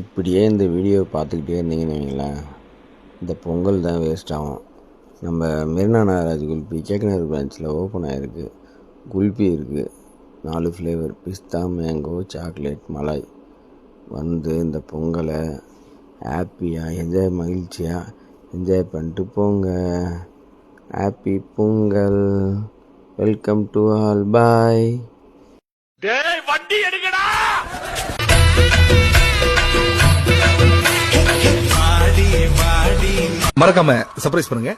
இப்படியே இந்த வீடியோவை பார்த்துக்கிட்டே இருந்தீங்கன்னு வைங்களேன், இந்த பொங்கல் தான் வேஸ்ட் ஆகும். நம்ம மெரினா நாகராஜ் குல்பி கேக்கனர் பிரான்ச்சில் ஓப்பன் ஆகிருக்கு. குல்பி இருக்குது, 4 flavour, pista, mango, chocolate, malai. வந்து இந்த பொங்கலை ஹாப்பியாக மகிழ்ச்சியாக என்ஜாய் பண்ணிட்டு போங்க. Happy Pongal. Welcome to all. Bye. வண்டி எடுக்கடா. மறக்காம சர்ப்ரைஸ் பண்ணுங்க.